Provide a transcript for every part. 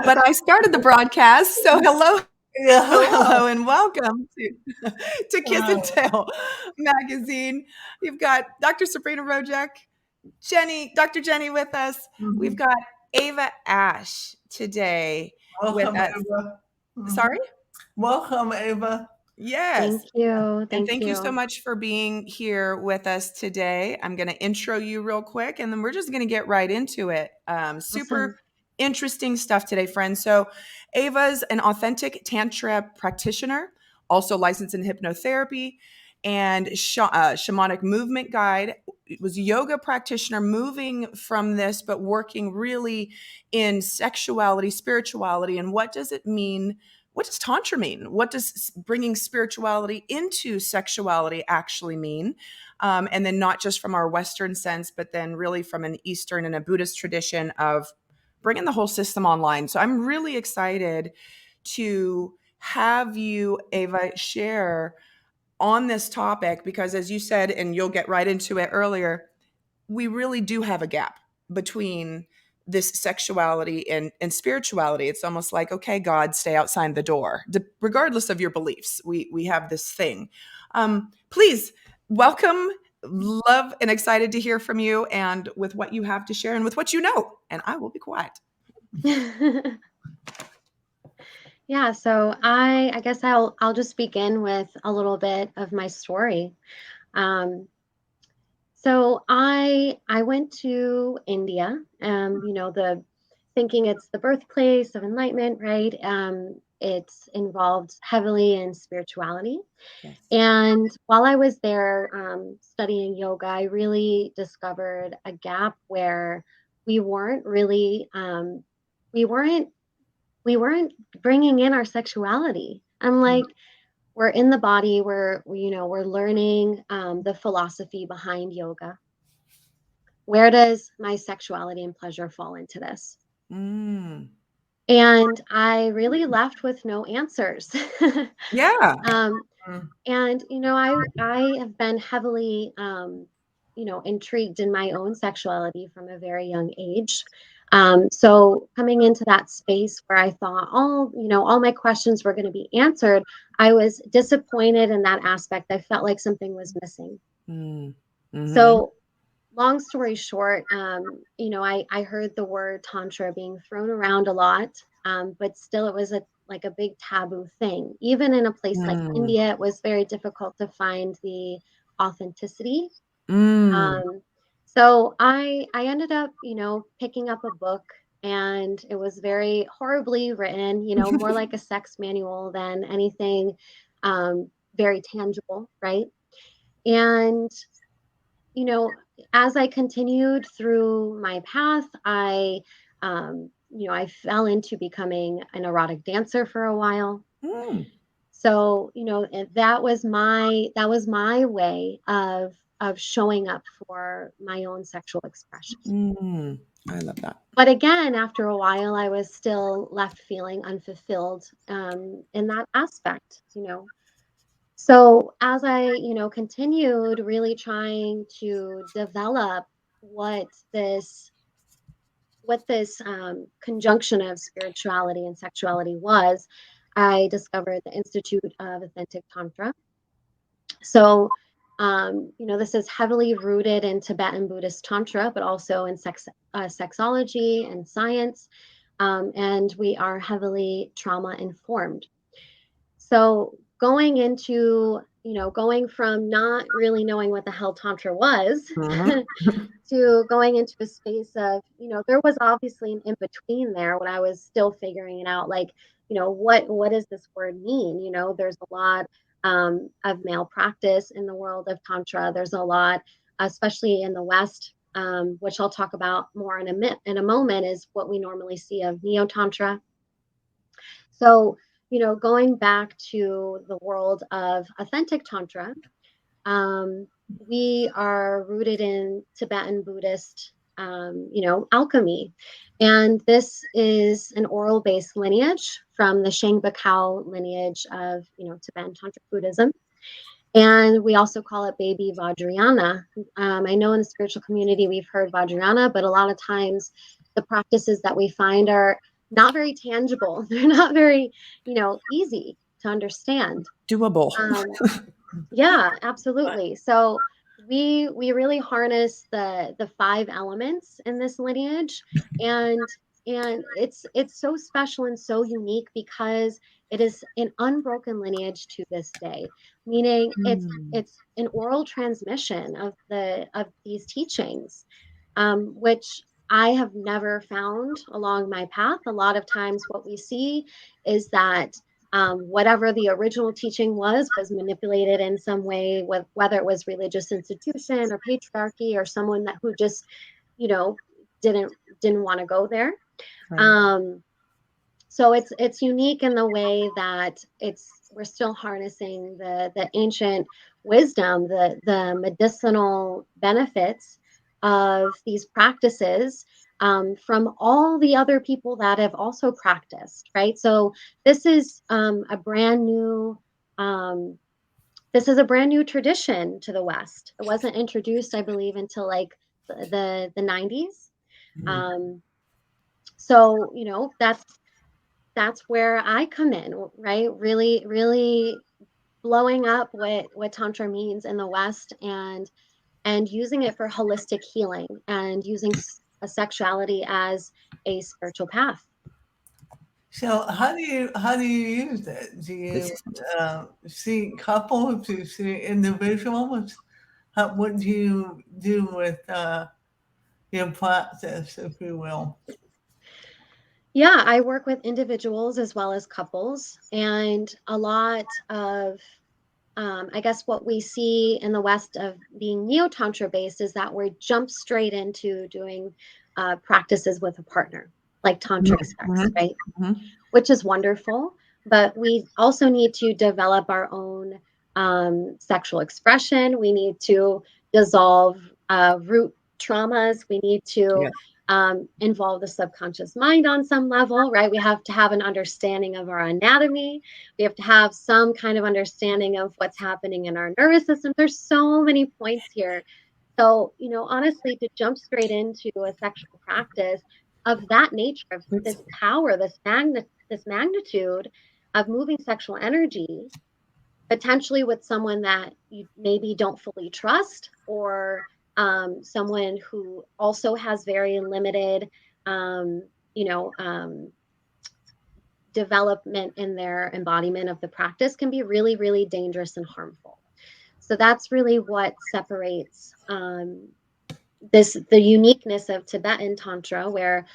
but I started the broadcast. So hello, Yeah, hello. hello, and welcome to Kiss and Tell magazine. You've got Dr. Sabrina Rojek, Dr. Jenny with us. We've Mhm. got Ava Ashe today with Welcome, us. Ava. Mhm. Sorry? Welcome, Ava. Yes. Thank you. And Thank thank you so you. much for being here with us today. I'm going to intro you real quick and then we're just going to get right into it. Super Awesome. interesting stuff today, friends. So, Ava's an authentic Tantra practitioner, also licensed in hypnotherapy and shamanic movement guide. It was a yoga practitioner moving from this, but working really in sexuality, spirituality, and what does it mean? What does Tantra mean? What does bringing spirituality into sexuality actually mean? And then not just from our Western sense, but then really from an Eastern and a Buddhist tradition of bringing the whole system online. So I'm really excited to have you, Ava, share on this topic because, as you said, and you'll get right into it earlier, we really do have a gap between this sexuality and spirituality. It's almost like, okay, God, stay outside the door, regardless of your beliefs. We have this thing. Please welcome, love, and excited to hear from you, and with what you have to share, and with what you know. And I will be quiet. Yeah, so I guess I'll just begin with a little bit of my story. Um, so I went to India, the thinking it's the birthplace of enlightenment, right? It's involved heavily in spirituality. Yes. And while I was there studying yoga, I really discovered a gap where we weren't really we weren't we weren't bringing in our sexuality. I'm like, we're in the body, we're learning the philosophy behind yoga. Where does my sexuality and pleasure fall into this? Mm. And I really left with no answers. Yeah. um, Mm. and I have been heavily intrigued in my own sexuality from a very young age. So coming into that space where I thought all my questions were going to be answered, I was disappointed in that aspect. I felt like something was missing. Mm. Mm-hmm. So long story short, I heard the word tantra being thrown around a lot, but still it was like a big taboo thing. Even in a place like Mm. India, it was very difficult to find the authenticity. Mm. Um, so I ended up, picking up a book, and it was very horribly written, more like a sex manual than anything very tangible, right? And you know, as I continued through my path, I fell into becoming an erotic dancer for a while. Mm. So, and that was my way of showing up for my own sexual expression. Mm. I love that. But again, after a while, I was still left feeling unfulfilled in that aspect. So as I, continued really trying to develop what this conjunction of spirituality and sexuality was, I discovered the Institute of Authentic Tantra. So, this is heavily rooted in Tibetan Buddhist Tantra, but also in sexology and science. And we are heavily trauma informed. So going from not really knowing what the hell Tantra was Mhm. to going into a space of, there was obviously an in between there when I was still figuring it out. Like, what does this word mean? There's a lot of male practice in the world of Tantra. There's a lot, especially in the West, which I'll talk about more in a moment, is what we normally see of Neo Tantra. So, going back to the world of authentic Tantra, um, we are rooted in Tibetan Buddhist, alchemy. And this is an oral based lineage from the Shangbakao lineage of, Tibetan Tantric Buddhism. And we also call it baby Vajrayana. I know in the spiritual community we've heard Vajrayana, but a lot of times the practices that we find are not very tangible. They're not very, easy to understand. Doable. Yeah, absolutely. So we really harness the five elements in this lineage, and it's so special and so unique because it is an unbroken lineage to this day, meaning Mm. it's an oral transmission of these teachings, which I have never found along my path. A lot of times, what we see is that whatever the original teaching was manipulated in some way, whether it was religious institution or patriarchy or someone that who just, you know, didn't want to go there. Right. So it's unique in the way that we're still harnessing the ancient wisdom, the medicinal benefits of these practices, from all the other people that have also practiced, right? So this is a brand new um, tradition to the West. It wasn't introduced, I believe, until like the 90s. Mm. Um, so that's where I come in, right? Really, really blowing up what Tantra means in the West, and using it for holistic healing, and using a sexuality as a spiritual path. So how do you use it? Do This you is interesting. see couples? Do you see individuals? What do you do with your practice, if you will? Yeah, I work with individuals as well as couples, and a lot of I guess what we see in the West of being neo tantra based is that we jump straight into doing practices with a partner, like tantric sex, Mhm. right? Mhm. Which is wonderful. But we also need to develop our own sexual expression. We need to dissolve root traumas. We need to Yes. involve the subconscious mind on some level, right? We have to have an understanding of our anatomy. We have to have some kind of understanding of what's happening in our nervous system. There's so many points here. So, honestly, to jump straight into a sexual practice of that nature, of Oops. this power, this magnitude of moving sexual energy, potentially with someone that you maybe don't fully trust, or someone who also has very limited, um, you know, um, development in their embodiment of the practice, can be really, really dangerous and harmful. So that's really what separates the uniqueness of Tibetan Tantra, where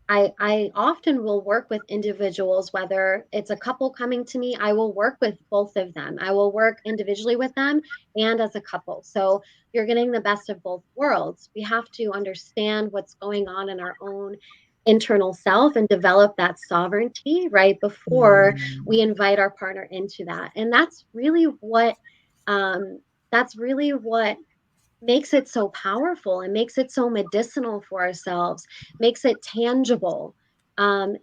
I often will work with individuals, whether it's a couple coming to me, I will work with both of them. I will work individually with them and as a couple. So you're getting the best of both worlds. We have to understand what's going on in our own internal self and develop that sovereignty right before Mm. we invite our partner into that. And um, that's really what makes it so powerful and makes it so medicinal for ourselves, makes it tangible,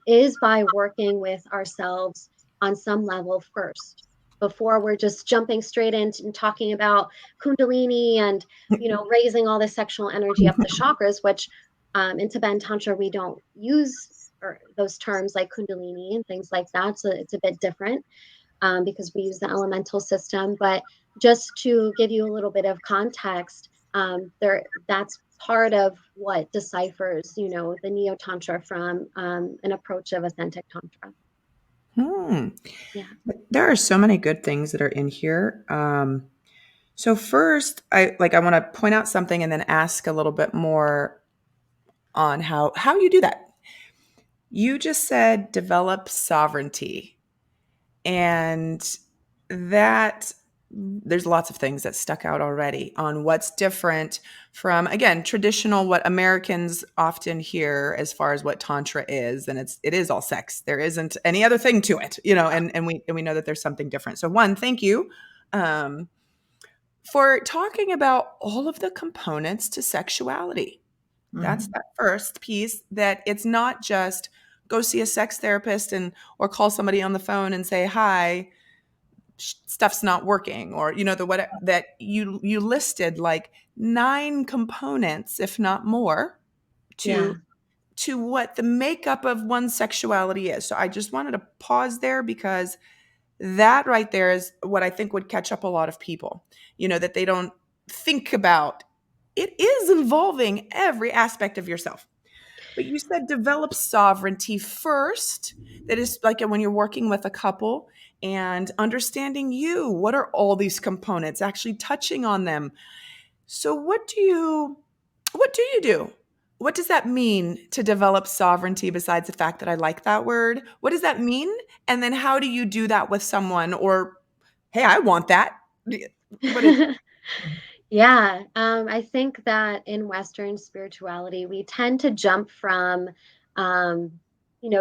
is by working with ourselves on some level first, before we're just jumping straight into and talking about Kundalini and, raising all the sexual energy up the chakras, which in Tibetan Tantra, we don't use or those terms like Kundalini and things like that. So it's a bit different, because we use the elemental system. But just to give you a little bit of context, that's part of what deciphers, the neo tantra from an approach of authentic tantra. Hmm. Yeah. There are so many good things that are in here. So first, I want to point out something and then ask a little bit more on how you do that. You just said develop sovereignty, and that there's lots of things that stuck out already on what's different from, again, traditional, what Americans often hear as far as what tantra is, and it is all sex. There isn't any other thing to it, and we know that there's something different. So one, thank you um, for talking about all of the components to sexuality. That's Mhm. that first piece, that it's not just go see a sex therapist and or call somebody on the phone and say hi, stuff's not working, or the what that you listed like 9 components if not more Yeah. to to what the makeup of one's sexuality is. So I just wanted to pause there because that right there is what I think would catch up a lot of people, that they don't think about. It is involving every aspect of yourself. But you said develop sovereignty first. That is like when you're working with a couple and understanding you. What are all these components? Actually touching on them. So what do you do? What does that mean to develop sovereignty besides the fact that I like that word? What does that mean? And then how do you do that with someone? Or, hey, I want that. What is Yeah, I think that in Western spirituality, we tend to jump from, um,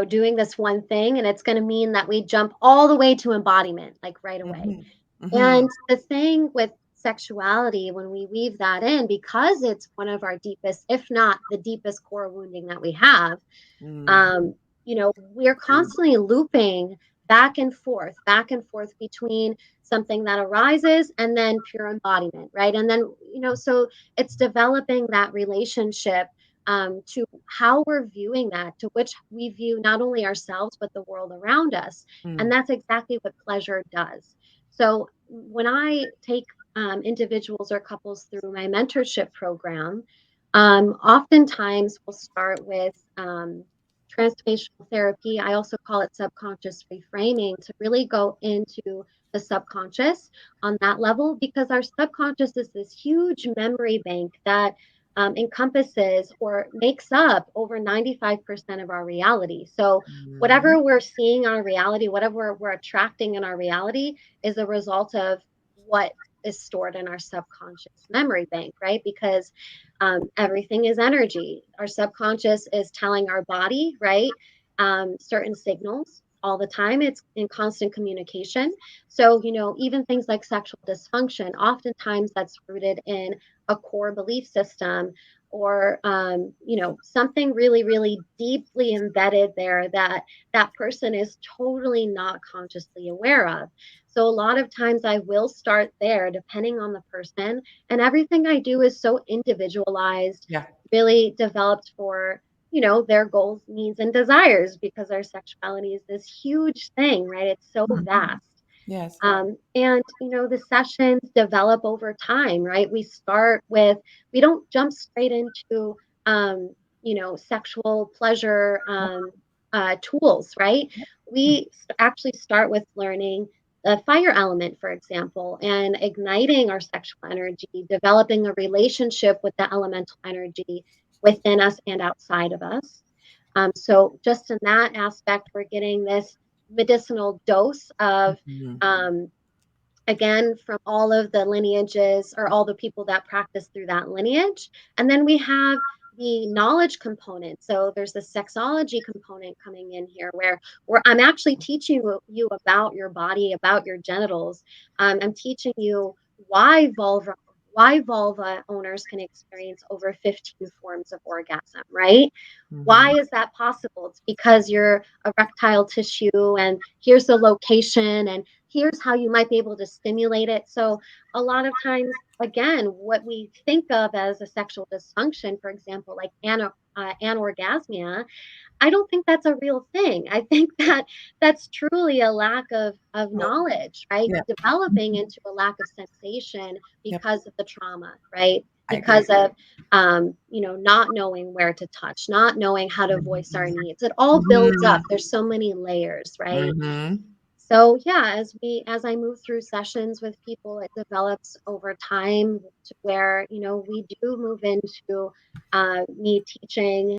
doing this one thing, and it's going to mean that we jump all the way to embodiment, like right away. Mhm. Mhm. And the thing with sexuality, when we weave that in, because it's one of our deepest, if not the deepest core wounding that we have, Mm. um, we're constantly looping back and forth between something that arises and then pure embodiment, right? And then, so it's developing that relationship to how we're viewing that, to which we view not only ourselves, but the world around us. And Mm. that's exactly what pleasure does. So when I take individuals or couples through my mentorship program, oftentimes we'll start with transformational therapy. I also call it subconscious reframing to really go into the subconscious on that level because our subconscious is this huge memory bank that encompasses or makes up over 95% of our reality. So, Mhm. whatever we're seeing in our reality, whatever we're attracting in our reality, is a result of what is stored in our subconscious memory bank, right? Because everything is energy. Our subconscious is telling our body, right, certain signals all the time. It's in constant communication. So, even things like sexual dysfunction, oftentimes that's rooted in a core belief system or, something really, really deeply embedded there that that person is totally not consciously aware of. So, a lot of times I will start there depending on the person, and everything I do is so individualized, Yeah. really developed for, their goals, needs, and desires because our sexuality is this huge thing, right? It's so Mhm. vast. Yes. And the sessions develop over time, right? We don't jump straight into, sexual pleasure tools, right? Actually start with learning the fire element, for example, and igniting our sexual energy, developing a relationship with the elemental energy within us and outside of us. So, just in that aspect, we're getting this medicinal dose of Mhm. um, again from all of the lineages or all the people that practice through that lineage. And then we have the knowledge component. So there's the sexology component coming in here where I'm actually teaching you about your body, about your genitals. I'm teaching you why vulva owners can experience over 15 forms of orgasm, right? Why Mhm. is that possible? It's because you're erectile tissue, and here's the location, and here's how you might be able to stimulate it. So, a lot of times, again, what we think of as a sexual dysfunction, for example, like anorgasmia, I don't think that's a real thing. I think that that's truly a lack of knowledge, right? Yeah. Developing into a lack of sensation Yep. because of the trauma, right? I agree. Because of not knowing where to touch, not knowing how to voice our Mhm. needs. It all builds up. Mhm. There's so many layers, right? Mhm. So yeah, as I move through sessions with people, it develops over time to where we do move into me teaching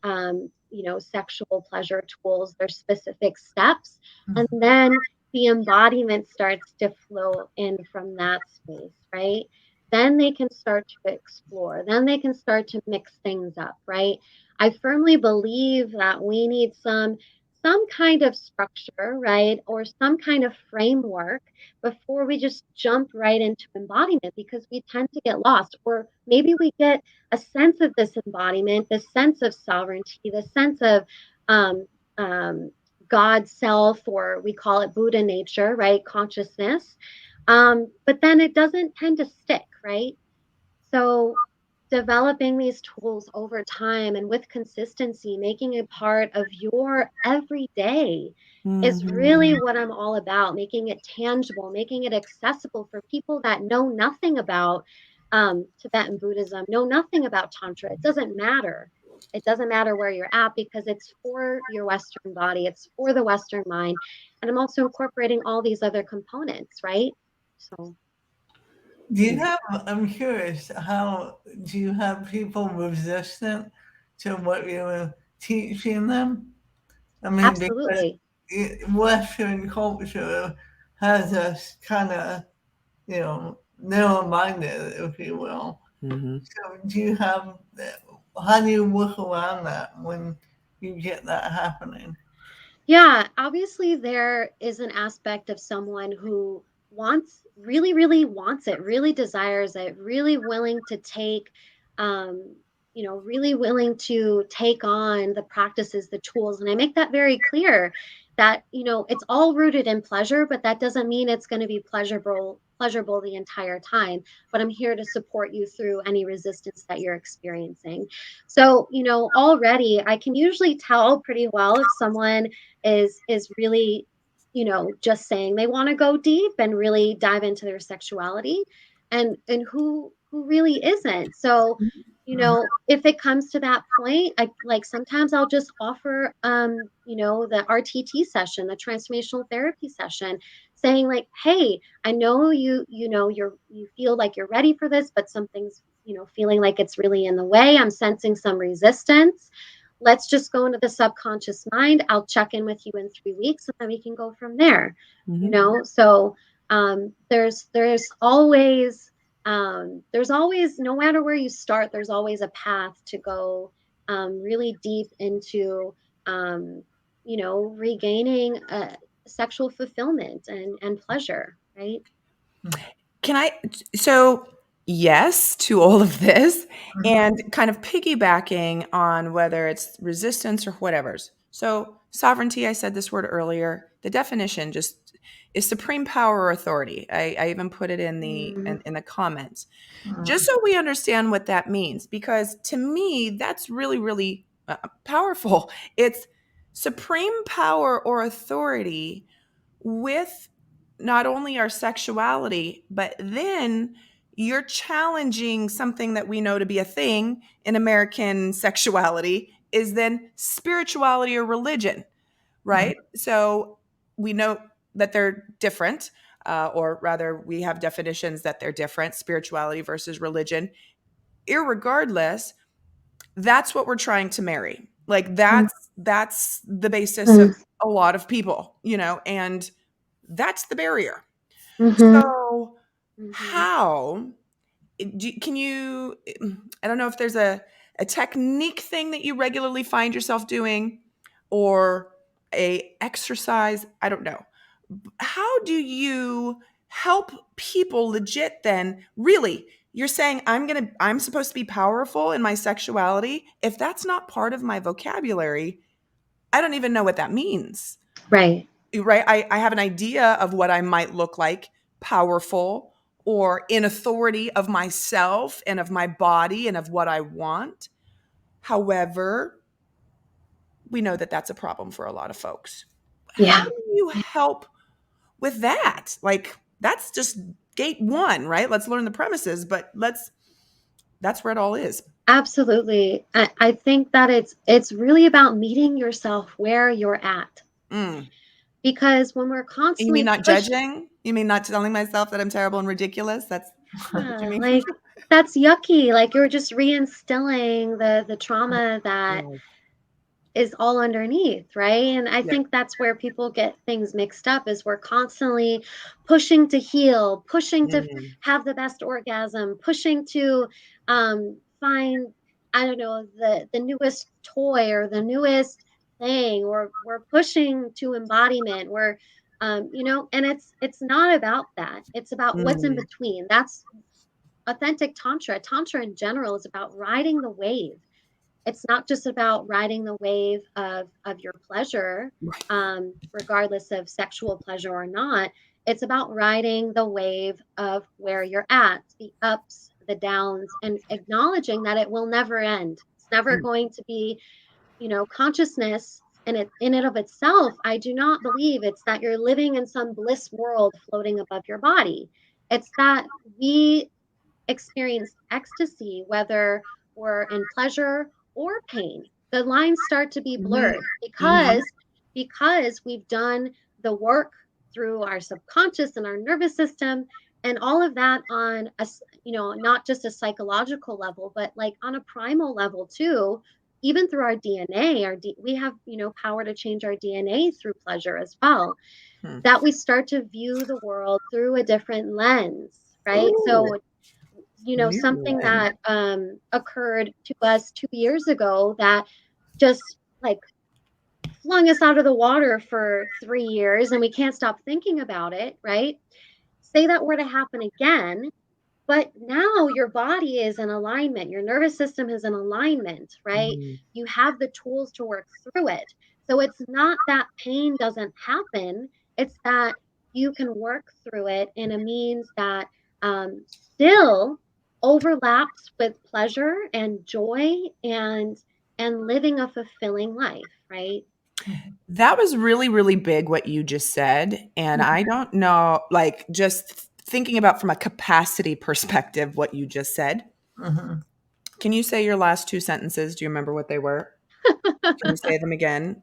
sexual pleasure tools. There's specific steps, and then the embodiment starts to flow in from that space, right? Then they can start to explore. Then they can start to mix things up, right? I firmly believe that we need some kind of structure, right? Or some kind of framework before we just jump right into embodiment because we tend to get lost. Or maybe we get a sense of this embodiment, the sense of sovereignty, the sense of um, um, God self, or we call it Buddha nature, right? Consciousness. But then it doesn't tend to stick, right? So developing these tools over time and with consistency, making it part of your everyday is really Mhm. what I'm all about, making it tangible, making it accessible for people that know nothing about Tibetan Buddhism, know nothing about Tantra. It doesn't matter. It doesn't matter where you're at because it's for your Western body, it's for the Western mind. And I'm also incorporating all these other components, right? So, Do you have, I'm curious, how do you have people resistant to what you're teaching them? I mean, because absolutely. Western culture has us kind of, narrow-minded, if you will. Mhm. So do you have, how do you work around that when you get that happening? Yeah, obviously there is an aspect of someone who really wants it, really desires it, really willing to take, um, really willing to take on the practices, the tools. And I make that very clear that, it's all rooted in pleasure, but that doesn't mean it's going to be pleasurable the entire time. But I'm here to support you through any resistance that you're experiencing. So, already I can usually tell pretty well if someone is really just saying they want to go deep and really dive into their sexuality, and who really isn't. So Mhm. if it comes to that point, I like sometimes I'll just offer the RTT session, the transformational therapy session, saying like, hey, I know you feel like you're ready for this, but something's feeling like it's really in the way. I'm sensing some resistance. Let's just go into the subconscious mind. I'll check in with you in 3 weeks and then we can go from there. Mhm. So there's always, no matter where you start, there's always a path to go really deep into regaining sexual fulfillment and pleasure, right? Can I so yes to all of this Mhm. and kind of piggybacking on whether it's resistance or whatever's. So sovereignty, I said this word earlier. The definition just is supreme power or authority. I even put it in Mm, the comments. Just Mhm. so we understand what that means, because to me, that's really, really powerful. It's supreme power or authority with not only our sexuality, but then you're challenging something that we know to be a thing in American sexuality is then spirituality or religion, Mhm. right? So we know that they're different, or rather, we have definitions that they're different spirituality versus religion. Irregardless, that's what we're trying to marry. Like mm, that's the basis of mm, a lot of people, and that's the barrier. mhm, So, mhm. how can you? I don't know if there's a technique thing that you regularly find yourself doing, or a exercise. I don't know. How do you help people legit? Then, really, you're saying I'm supposed to be powerful in my sexuality. If that's not part of my vocabulary, I don't even know what that means, Right. right? I have an idea of what I might look like, powerful or in authority of myself and of my body and of what I want. However, we know that that's a problem for a lot of folks. How Yeah. do you help with that? Like, that's just gate one, right? Let's learn the premises, but that's where it all is. Absolutely. I think that it's really about meeting yourself where you're at. Mm. Because when we're You mean constantly not pushed, judging? You mean not telling myself that I'm terrible and ridiculous? That's what you mean? like that's yucky. Like you're just reinstilling the trauma that Yeah. is all underneath, right? And I Yeah. think that's where people get things mixed up is we're constantly pushing to heal, pushing to Mm. have the best orgasm, pushing to find, I don't know, the newest toy or the newest thing, or we're pushing to embodiment. We're and it's not about that. It's about what's in Mm. between. That's authentic tantra. Tantra in general is about riding the wave. It's not just about riding the wave of your pleasure, Right. regardless of sexual pleasure or not. It's about riding the wave of where you're at, the ups, the downs, and acknowledging that it will never end. It's never Mm. going to be, consciousness. And it, in and of itself, I do not believe it's that you're living in some bliss world floating above your body. It's that we experience ecstasy, whether we're in pleasure or pain. The lines start to be Mhm. blurred Mhm. because we've done the work through our subconscious and our nervous system and all of that on a not just a psychological level, but like on a primal level too. Even through our DNA, we have power to change our DNA through pleasure as well. Hmm. That we start to view the world through a different lens, right? Ooh, So new something lens. that occurred to us 2 years ago that just like flung us out of the water for 3 years and we can't stop thinking about it, right? Say that were to happen again, but now your body is in alignment, your nervous system is in alignment, right? Mhm. You have the tools to work through it. So it's not that pain doesn't happen, it's that you can work through it in a means that still overlaps with pleasure and joy and living a fulfilling life, right? That was really, really big what you just said. And I Mhm. don't know, like, just thinking about from a capacity perspective, what you just said. Mhm. Can you say your last two sentences? Do you remember what they were? Can you say them again?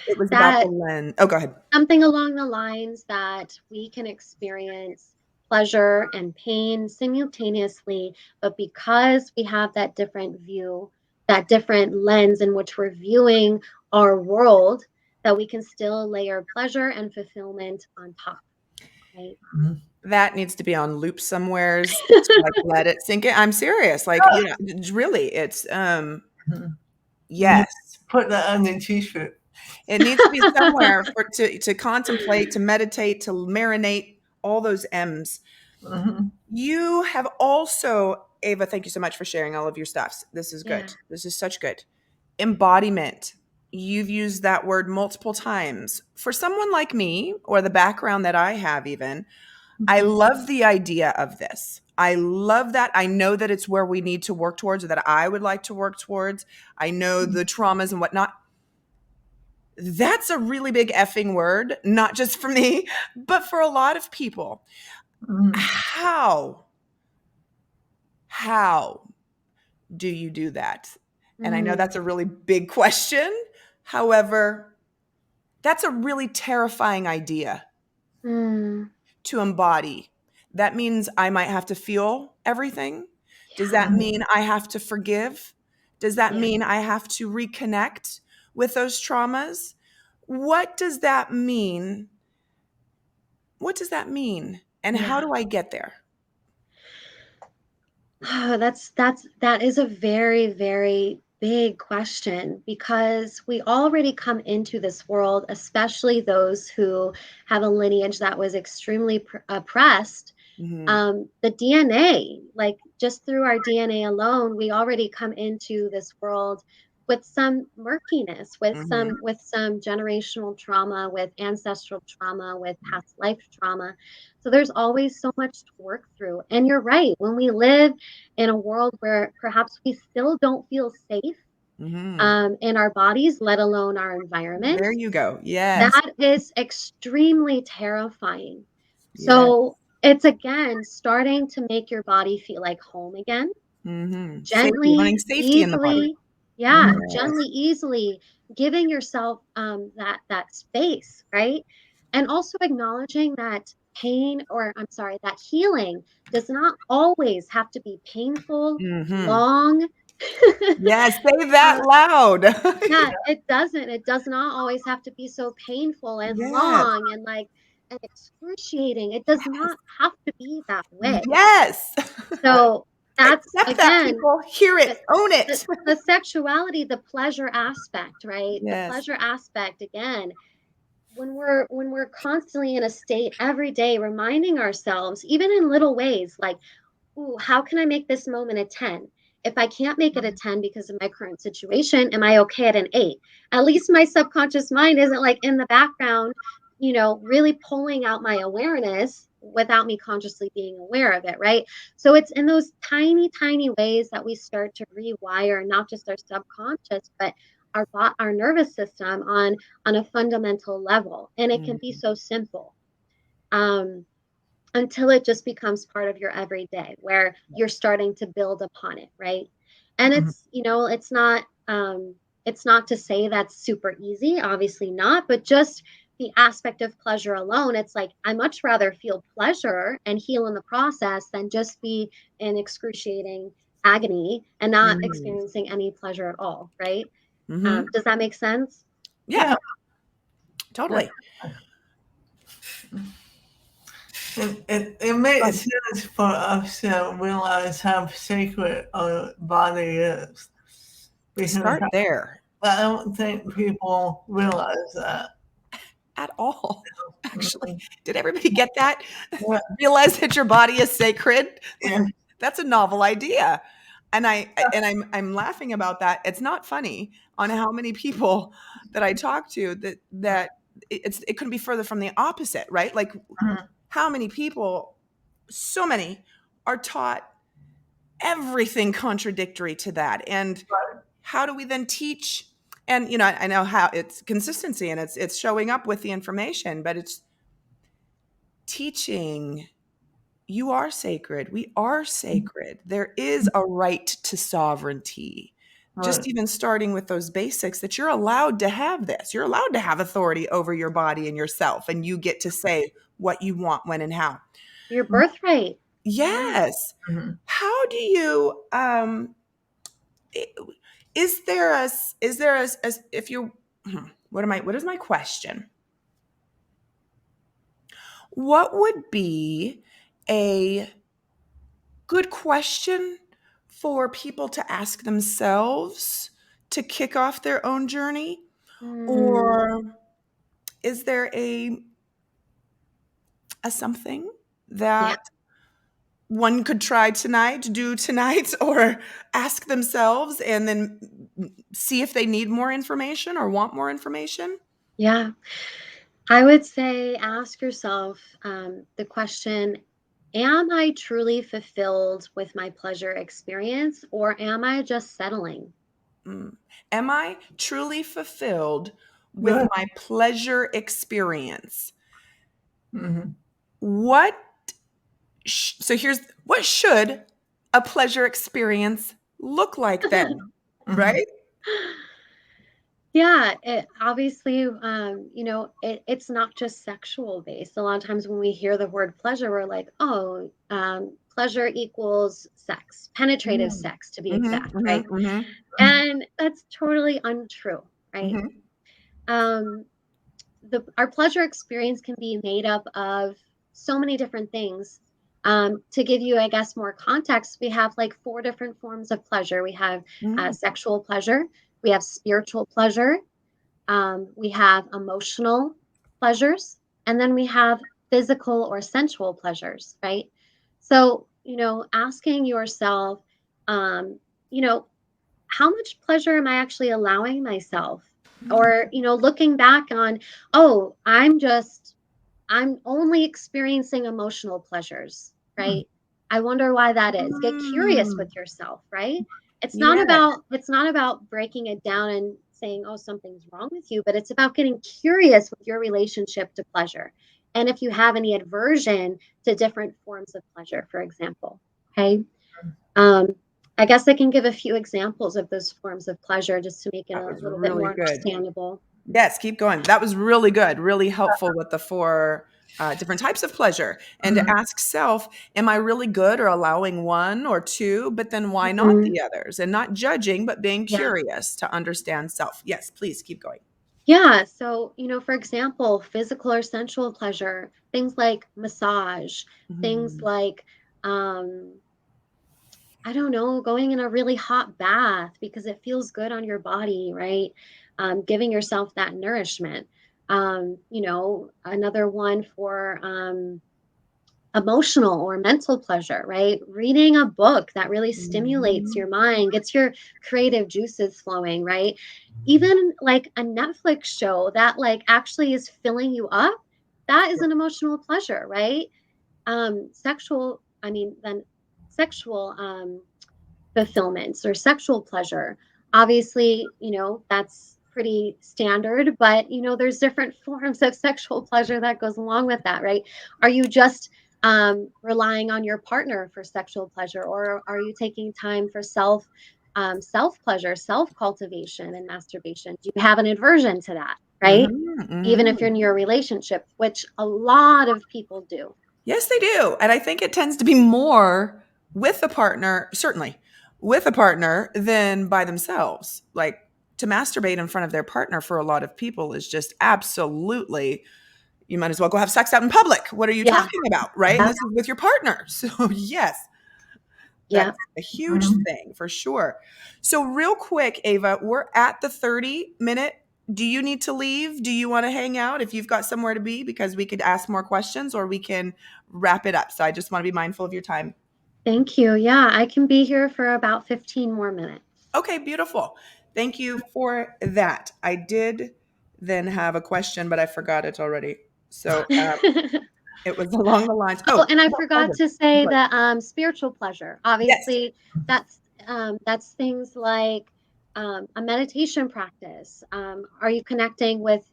It was about the That lens. Oh, go ahead. something along the lines that we can experience pleasure and pain simultaneously, but because we have that different view, that different lens in which we're viewing our world, that we can still layer pleasure and fulfillment on top, right? Mhm. That needs to be on loop somewheres to like let it sink in. I'm serious. Like, yeah, really, it's Mhm. You need yes. to put that on the t-shirt. It needs to be somewhere for to contemplate, to meditate, to marinate, all those M's. Mhm. You have also, Ava, thank you so much for sharing all of your stuffs. This is Yeah. good. This is such good. Embodiment. You've used that word multiple times. For someone like me, or the background that I have, even, I Mhm. love the idea of this. I love that. I know that it's where we need to work towards, or that I would like to work towards. I know the traumas and whatnot. That's a really big effing word, not just for me, but for a lot of people. Mhm. How? How do you do that? And I know Mm, that's a really big question. However, that's a really terrifying idea mm, to embody. That means I might have to feel everything. Does yeah. that Mhm. mean I have to forgive? Does that Yeah. mean I have to reconnect with those traumas? What does that mean? What does that mean? And how Yeah. do I get there? That is a very, very big question because we already come into this world, especially those who have a lineage that was extremely oppressed. Mhm. The DNA, like just through our DNA alone, we already come into this world with some murkiness, Mhm. with some generational trauma, with ancestral trauma, with past life trauma. So there's always so much to work through. And you're right, when we live in a world where perhaps we still don't feel safe Mhm. in our bodies, let alone our environment, There you go. Yes. that is extremely terrifying. Yes. So it's again starting to make your body feel like home again, Mhm. Safety, gently, wanting safety in the body. easily. Yeah, Yes. gently, easily giving yourself that space, right? And also acknowledging that pain, or I'm sorry, that healing does not always have to be painful, Mhm. long. Yes, say that uh, loud. yeah, it doesn't. It does not always have to be so painful and Yes. long and like and excruciating. It does not have to be that way. Yes. So that's Accept that, again people. Hear the, it. Own the it. the sexuality, the pleasure aspect, right? The Yes. pleasure aspect again. When we're constantly in a state every day, reminding ourselves, even in little ways, like, ooh, how can I make this moment a 10? If I can't make it a 10 because of my current situation, am I okay at an 8? At least my subconscious mind isn't like in the background, really pulling out my awareness, without me consciously being aware of it, right? So it's in those tiny, tiny ways that we start to rewire not just our subconscious, but our nervous system on a fundamental level. And it can be so simple. Until it just becomes part of your everyday where you're starting to build upon it, right? And it's, it's not to say that's super easy, obviously not, but just the aspect of pleasure alone, it's like I much rather feel pleasure and heal in the process than just be in excruciating agony and not experiencing any pleasure at all, right? Does that make sense? Yeah, totally. It makes sense for us to realize how sacred our body is. Because Start there. I don't think people realize that. At all, actually. Did everybody get that? Yeah. Realize that your body is sacred? Yeah. That's a novel idea. And I'm laughing about that. It's not funny on how many people that I talk to that it couldn't be further from the opposite, right? Like how many people, so many, are taught everything contradictory to that. And how do we then teach? And I know how it's consistency and it's showing up with the information, but it's teaching you are sacred. We are sacred. There is a right to sovereignty. Just even starting with those basics that you're allowed to have this. You're allowed to have authority over your body and yourself, and you get to say what you want, when, and how. Your birthright. Yes. Mhm. How do you is there a if you what is my question? What would be a good question for people to ask themselves to kick off their own journey? Or is there a something Yeah. that one could try tonight, do tonight, or ask themselves and then see if they need more information or want more information? Yeah. I would say ask yourself the question, am I truly fulfilled with my pleasure experience or am I just settling? Am I truly fulfilled with Good. my pleasure experience? Mhm. What so here's what should a pleasure experience look like then, right? Yeah, obviously, it's not just sexual based. A lot of times when we hear the word pleasure, we're like, oh, pleasure equals sex, penetrative Mm. sex to be Mhm, exact, mhm, right? mhm, And that's totally untrue, right? mhm, Um, our pleasure experience can be made up of so many different things. To give you, I guess, more context, we have like 4 different forms of pleasure. We have mhm, sexual pleasure, we have spiritual pleasure, we have emotional pleasures, and then we have physical or sensual pleasures, right? So, asking yourself, um, you know, how much pleasure am I actually allowing myself? Or, looking back on, oh, I'm only experiencing emotional pleasures, right? I wonder why that is. Get curious mm. with yourself, right? Yes. It's not about breaking it down and saying, oh, something's wrong with you, but it's about getting curious with your relationship to pleasure. And if you have any aversion to different forms of pleasure, for example, okay? Um, I guess I can give a few examples of those forms of pleasure just to make it That a was little bit really more good. understandable. Yes, keep going. That was really good, really helpful with the 4 different types of pleasure. And to Mhm. ask self, am I really good or allowing 1 or 2? But then why not Mhm. the others? And not judging, but being Yeah. curious to understand self. Yes, please keep going. Yeah. So, for example, physical or sensual pleasure, things like massage, things Mhm. like, um, I don't know, going in a really hot bath because it feels good on your body, right? Giving yourself that nourishment. Another one for emotional or mental pleasure, right? Reading a book that really stimulates Mhm. your mind, gets your creative juices flowing, right? Even like a Netflix show that like actually is filling you up, that is an emotional pleasure, right? sexual, then sexual fulfillments or sexual pleasure. Obviously, that's pretty standard, but there's different forms of sexual pleasure that goes along with that, right? Are you just relying on your partner for sexual pleasure, or are you taking time for self pleasure, self cultivation, and masturbation? Do you have an aversion to that, right? Even if you're in your relationship, which a lot of people do. Yes, they do. And I think it tends to be more with a partner, certainly with a partner, than by themselves. Like, to masturbate in front of their partner for a lot of people is just absolutely, you might as well go have sex out in public. What are you Yeah. talking about? Right. And this is with your partner. So, yes, Yeah. that's a huge thing for sure. So, real quick, Ava, we're at the 30-minute. Do you need to leave? Do you want to hang out if you've got somewhere to be? Because we could ask more questions or we can wrap it up. So, I just want to be mindful of your time. Thank you. Yeah, I can be here for about 15 more minutes. Okay, beautiful. Thank you for that. I did then have a question, but I forgot it already. So it was along the lines. Oh, and I about forgot pleasure. to say Good. that spiritual pleasure. Yes. Obviously, that's things like a meditation practice. Are you connecting with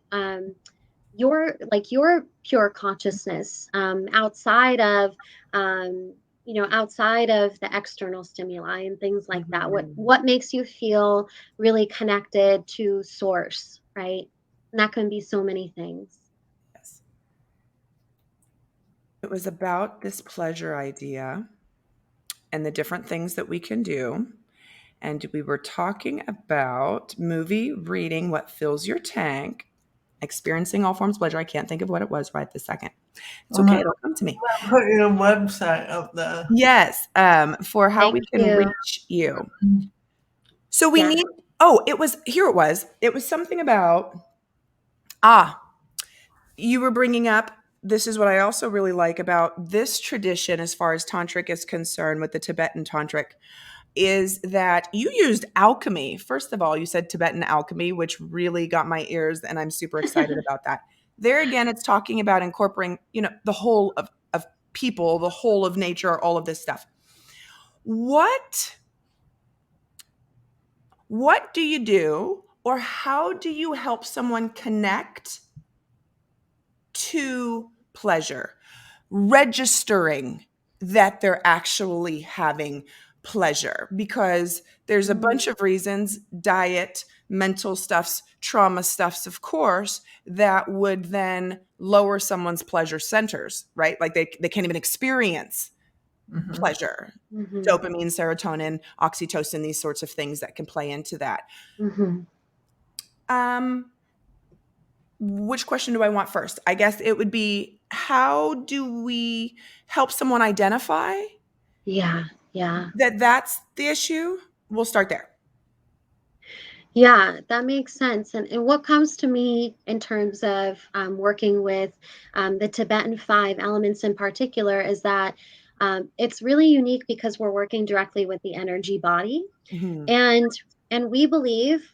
your pure consciousness outside of outside of the external stimuli and things like that? What makes you feel really connected to source, right? And that can be so many things. Yes. It was about this pleasure idea and the different things that we can do. And we were talking about movie, reading, what fills your tank, experiencing all forms of pleasure. I can't think of what it was right this second. It's okay. It'll come to me. Put your website up there. Yes. For how we can reach you. So we need, it was something about, you were bringing up, this is what I also really like about this tradition as far as tantric is concerned with the Tibetan tantric, is that you used alchemy. First of all, you said Tibetan alchemy, which really got my ears, and I'm super excited about that. There again, it's talking about incorporating, the whole of people, the whole of nature, all of this stuff. What do you do, or how do you help someone connect to pleasure, registering that they're actually having pleasure? Because there's a bunch of reasons, diet, mental stuffs, trauma stuffs, of course, that would then lower someone's pleasure centers, right? Like they can't even experience pleasure. Dopamine, serotonin, oxytocin, these sorts of things that can play into that. Which question do I want first? I guess it would be, how do we help someone identify that that's the issue? We'll start there. Yeah, that makes sense. And what comes to me in terms of working with the Tibetan 5 elements in particular is that it's really unique because we're working directly with the energy body. And we believe,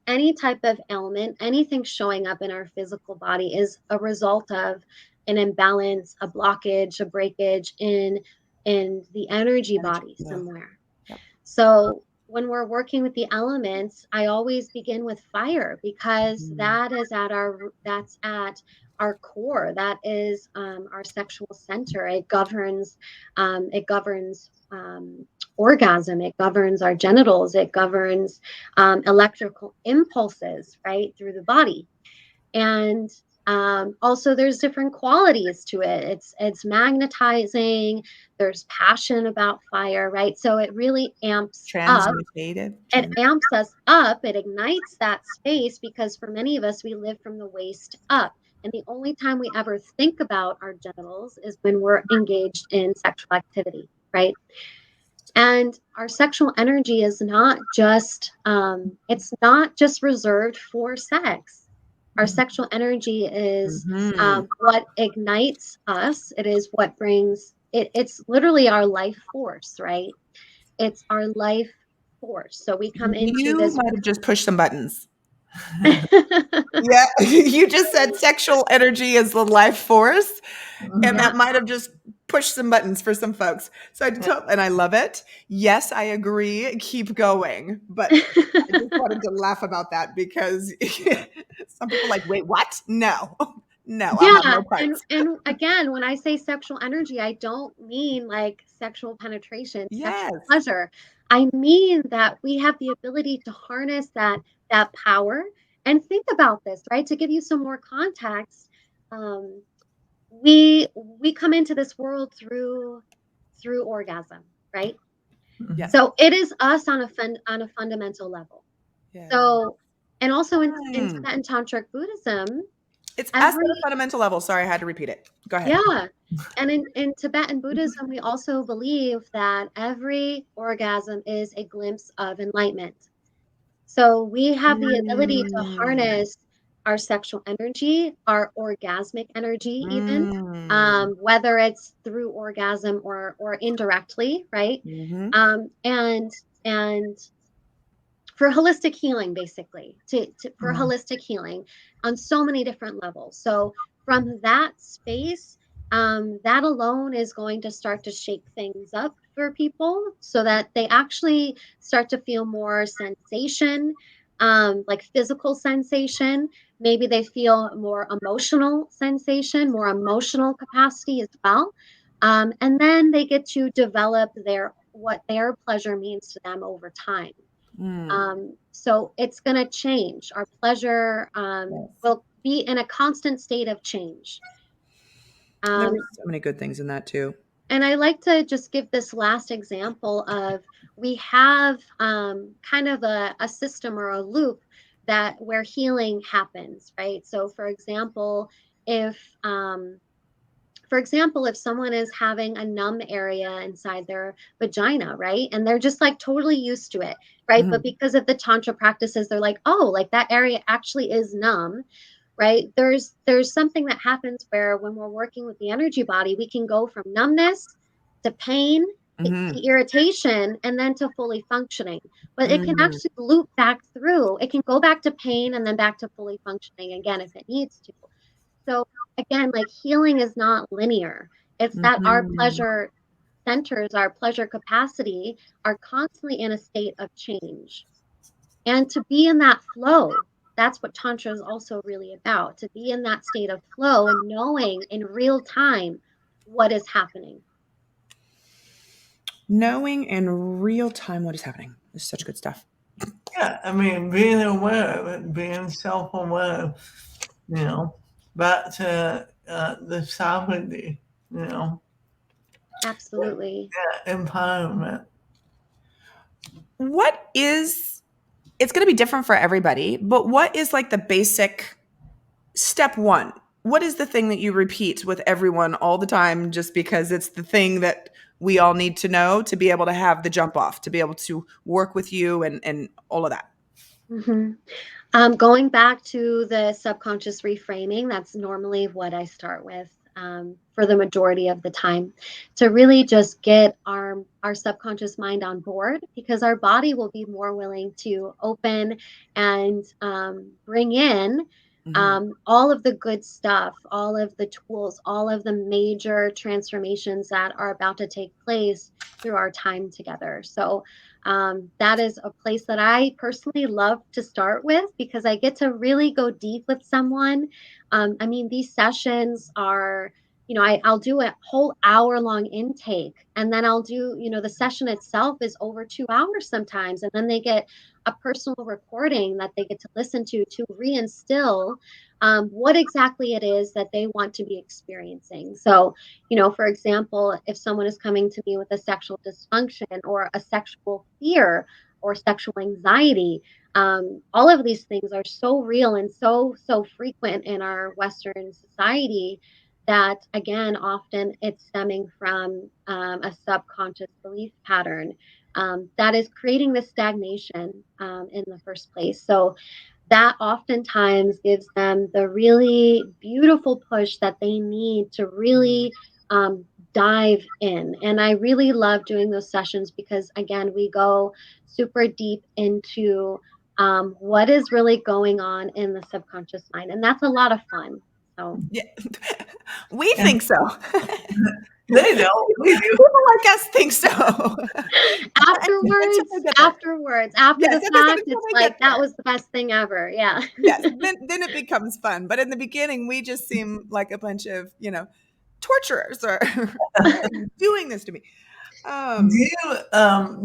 any type of element, anything showing up in our physical body is a result of an imbalance, a blockage, a breakage in the energy body somewhere. So when we're working with the elements, I always begin with fire because that's at our core. That is our sexual center. It governs orgasm. It governs our genitals. It governs electrical impulses right through the body. And also there's different qualities to it. It's magnetizing. There's passion about fire, right? So it really amps up. It amps us up. It ignites that space because for many of us, we live from the waist up. And the only time we ever think about our genitals is when we're engaged in sexual activity, right? And our sexual energy is not just, it's not just reserved for sex. Our sexual energy is what ignites us. It is what brings it. It's literally our life force, right? It's our life force. So we come into this. You might have just pushed some buttons. Yeah, you just said sexual energy is the life force, and that might have just push some buttons for some folks. So and I love it. Yes, I agree. Keep going. But I just wanted to laugh about that because some people are like, wait, what? No, no, I'll have Yeah, no parts. and again, when I say sexual energy, I don't mean like sexual penetration, sexual Yes. pleasure. I mean that we have the ability to harness that power. And think about this, right? To give you some more context, um, we come into this world through orgasm, right? Yes. So it is us on a fundamental level. Yeah. So, and also in Hmm. Tibetan Tantric Buddhism, It's us at a every fundamental level. Sorry, I had to repeat it. Go ahead. yeah. And in Tibetan Buddhism, we also believe that every orgasm is a glimpse of enlightenment. So we have the ability to Mm. harness our sexual energy, our orgasmic energy, even, Mm. whether it's through orgasm or indirectly, right? Mm-hmm. And for holistic healing, basically, for holistic healing on so many different levels. So from that space, that alone is going to start to shake things up for people so that they actually start to feel more sensation, like physical sensation. Maybe they feel more emotional sensation, more emotional capacity as well. And then they get to develop what their pleasure means to them over time. Mm. So it's going to change. Our pleasure Yes. will be in a constant state of change. There's Um, so many good things in that too. and I like to just give this last example of we have kind of a system or a loop that where healing happens, right? So, if um, for example, if someone is having a numb area inside their vagina, right? And they're just like totally used to it, right? But Mhm. because of the tantra practices, they're like, oh, like that area actually is numb, right? There's something that happens where when we're working with the energy body, we can go from numbness to pain to Mhm. irritation and then to fully functioning. But it can Mm. actually loop back through. It can go back to pain and then back to fully functioning again if it needs to. So again, like healing is not linear. It's that our Mhm. pleasure centers, our pleasure capacity are constantly in a state of change. And to be in that flow, that's what Tantra is also really about, to be in that state of flow and knowing in real time what is happening. Knowing in real time what is happening. This is such good stuff. Yeah, I mean, being aware of it, being self-aware, you know, back to the sovereignty, you know, Absolutely. empowerment. What is it's going to be different for everybody, but what is like the basic step one? What is the thing that you repeat with everyone all the time just because it's the thing that we all need to know to be able to have the jump off, to be able to work with you and all of that? Mhm. Going back to the subconscious reframing, that's normally what I start with for the majority of the time, to really just get our subconscious mind on board, because our body will be more willing to open and bring in Mhm. all of the good stuff, all of the tools, all of the major transformations that are about to take place through our time together. So that is a place that I personally love to start with because I get to really go deep with someone. I mean, these sessions are, I'll do a whole hour long intake, and then I'll do, the session itself is over 2 hours sometimes. And then they get a personal recording that they get to listen to reinstill what exactly it is that they want to be experiencing. So, for example, if someone is coming to me with a sexual dysfunction or a sexual fear or sexual anxiety, all of these things are so real and so frequent in our Western society that, again, often it's stemming from a subconscious belief pattern that is creating this stagnation in the first place. So that oftentimes gives them the really beautiful push that they need to really dive in. And I really love doing those sessions because, again, we go super deep into what is really going on in the subconscious mind. And that's a lot of fun. So, Yeah. We And think so. They don't. We do. People like us think so. Afterwards, after Yes, the as I said, fact, until it's they like get that there. was the best thing ever. Yeah. Yes, then it becomes fun. But in the beginning, we just seem like a bunch of, torturers or doing this to me. Do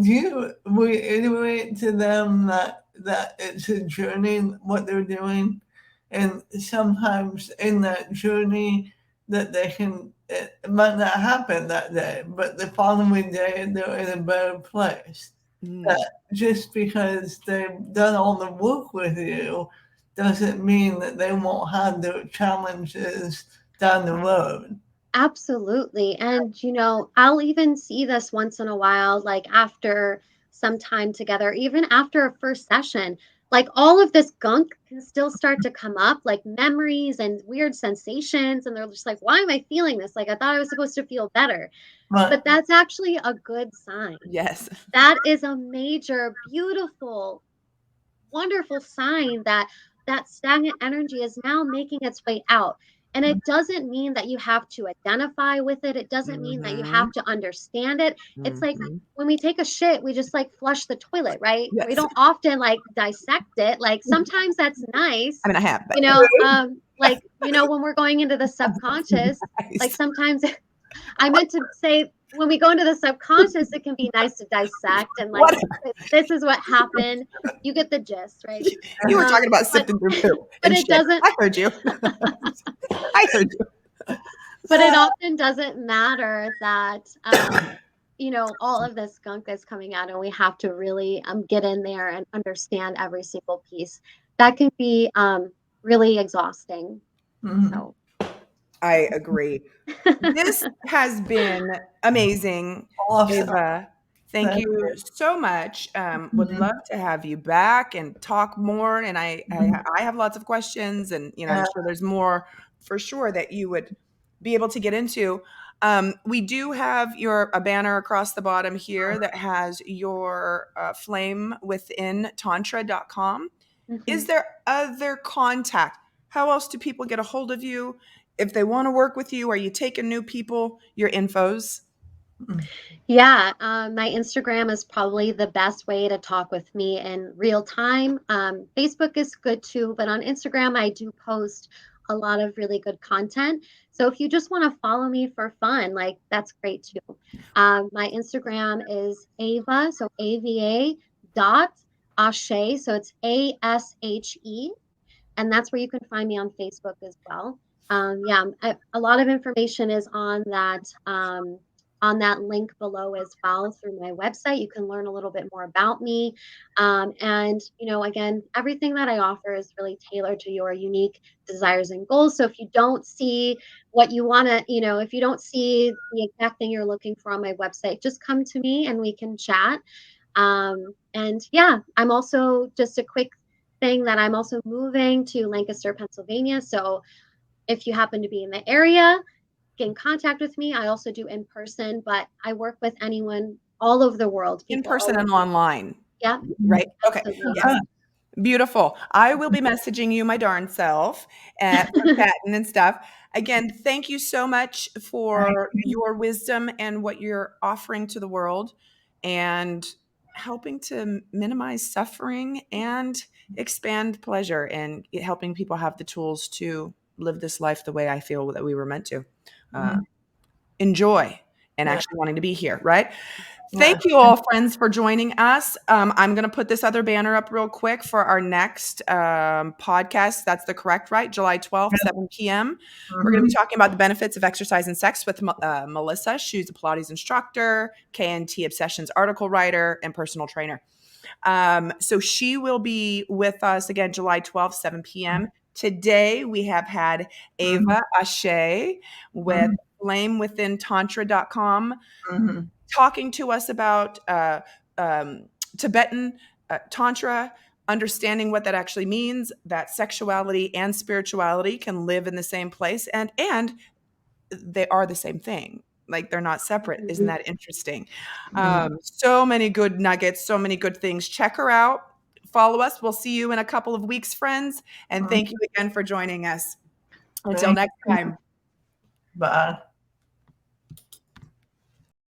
you reiterate to them that it's a journey, what they're doing, and sometimes in that journey that it might not happen that day, but the following day they're in a better place. That just because they've done all the work with you doesn't mean that they won't have their challenges down the road. Absolutely. And, I'll even see this once in a while, like after some time together, even after a first session, like all of this gunk can still start to come up, like memories and weird sensations. And they're just like, why am I feeling this? Like, I thought I was supposed to feel better. But But that's actually a good sign. Yes. That is a major, beautiful, wonderful sign that that stagnant energy is now making its way out. And it doesn't mean that you have to identify with it. It doesn't mean that you Mhm. have to understand it. It's like Mhm. when we take a shit, we just like flush the toilet, right? We Yes. don't often like dissect it. Like sometimes that's nice, I mean, I have, but when we're going into the subconscious, like nice. sometimes I meant to say when we go into the subconscious, it can be nice to dissect and like What this is what happened. You get the gist, right? you were talking about But sifting through poop but and it shit. doesn't I heard you. I heard you. but it often doesn't matter that all of this gunk is coming out and we have to really get in there and understand every single piece. That can be really exhausting. mhm. So I agree. This has been amazing, Awesome. Ava. Thank Thank you so much. Would you. love to have you back and talk more. And Mhm. I have lots of questions, and I'm Yeah. sure there's more for sure that you would be able to get into. We do have a banner across the bottom here that has your flame within tantra.com. Is Mhm. there other contact? How else do people get a hold of you? If they want to work with you, are you taking new people? Your infos? Yeah, my Instagram is probably the best way to talk with me in real time. Facebook is good too, but on Instagram, I do post a lot of really good content. So if you just want to follow me for fun, like that's great too. My Instagram is Ava, so AVA dot Ashe, so it's ASHE, and that's where you can find me on Facebook as well. Yeah, a lot of information is on that link below as well through my website. You can learn a little bit more about me, and again, everything that I offer is really tailored to your unique desires and goals. So if you don't see what you want to, if you don't see the exact thing you're looking for on my website, just come to me and we can chat. And yeah, I'm also just a quick thing that I'm also moving to Lancaster, Pennsylvania. So if you happen to be in the area, get in contact with me. I also do in person, but I work with anyone all over the world, In people person all and over. online, Yeah, right? Okay. absolutely. Yes. Beautiful. I will be messaging you my darn self for chatting and stuff. Again, thank you so much for your wisdom and what you're offering to the world and helping to minimize suffering and expand pleasure and helping people have the tools to live this life the way I feel that we were meant to. Uh, enjoy and Yeah. actually wanting to be here, right? Yeah. Thank you all, friends, for joining us. I'm going to put this other banner up real quick for our next podcast. That's the correct, right? July 12th, 7 p.m. We're going to be Mhm. talking about the benefits of exercise and sex with Melissa. She's a Pilates instructor, KNT Obsessions article writer, and personal trainer. So she will be with us again, July 12th, 7 p.m. Today, we have had Mhm. Ava Ashe with Mhm. flamewithintantra.com Mhm. talking to us about um, Tibetan Tantra, understanding what that actually means, that sexuality and spirituality can live in the same place, and they are the same thing. Like they're not separate. Isn't that interesting? Mhm. So many good nuggets, so many good things. Check her out. Follow us. We'll see you in a couple of weeks, friends. And Mhm. thank you again for joining us. Until Thank next you. time. Bye.